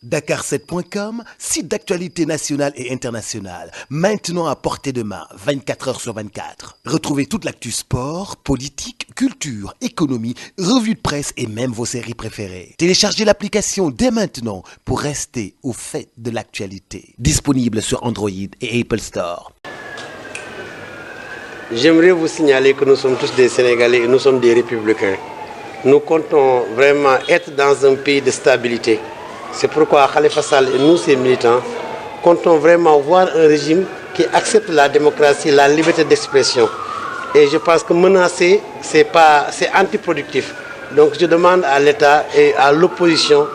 Dakar7.com, site d'actualité nationale et internationale, maintenant à portée de main, 24 heures sur 24. Retrouvez toute l'actu sport, politique, culture, économie, revues de presse et même vos séries préférées. Téléchargez l'application dès maintenant pour rester au fait de l'actualité. Disponible sur Android et Apple Store. J'aimerais vous signaler que nous sommes tous des Sénégalais et nous sommes des républicains. Nous comptons vraiment être dans un pays de stabilité. C'est pourquoi Khalifa Sall et nous, ces militants, comptons vraiment voir un régime qui accepte la démocratie, la liberté d'expression. Et je pense que menacer, c'est antiproductif. Donc je demande à l'État et à l'opposition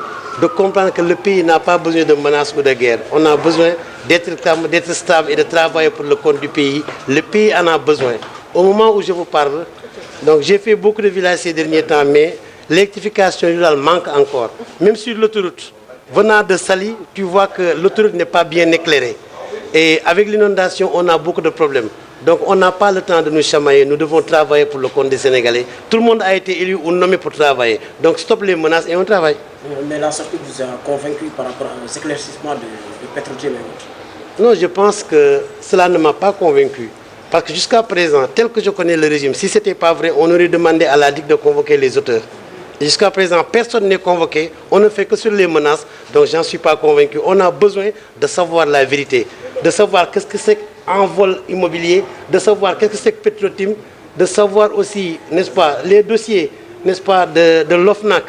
de comprendre que le pays n'a pas besoin de menaces ou de guerre. On a besoin d'être stable et de travailler pour le compte du pays. Le pays en a besoin. Au moment où je vous parle, donc j'ai fait beaucoup de villages ces derniers temps, mais l'électrification rurale manque encore. Même sur l'autoroute, venant de Saly, tu vois que l'autoroute n'est pas bien éclairée. Et avec l'inondation, on a beaucoup de problèmes. Donc on n'a pas le temps de nous chamailler, nous devons travailler pour le compte des Sénégalais. Tout le monde a été élu ou nommé pour travailler. Donc stop les menaces et on travaille. Mais la sortie vous a convaincu par rapport aux éclaircissements de Petrotim et autres? Non, je pense que cela ne m'a pas convaincu. Parce que jusqu'à présent, tel que je connais le régime, si ce n'était pas vrai, on aurait demandé à la DIC de convoquer les auteurs. Jusqu'à présent, personne n'est convoqué, on ne fait que sur les menaces, donc j'en suis pas convaincu. On a besoin de savoir la vérité, de savoir qu'est-ce que c'est qu'un vol immobilier, de savoir qu'est-ce que c'est que Petrotim, de savoir aussi, n'est-ce pas, les dossiers, n'est-ce pas, de l'OFNAC,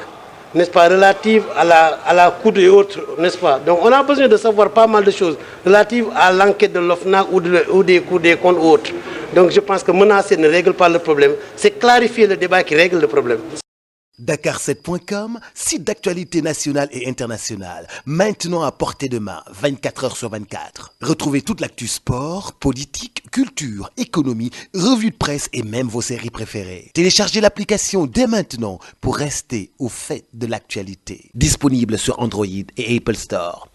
n'est-ce pas, relatives à la COUD et autres, n'est-ce pas. Donc on a besoin de savoir pas mal de choses relatives à l'enquête de l'OFNAC ou des COUD des comptes ou autres. Donc je pense que menacer ne règle pas le problème, c'est clarifier le débat qui règle le problème. Dakar7.com, site d'actualité nationale et internationale, maintenant à portée de main, 24 heures sur 24. Retrouvez toute l'actu sport, politique, culture, économie, revues de presse et même vos séries préférées. Téléchargez l'application dès maintenant pour rester au fait de l'actualité. Disponible sur Android et Apple Store.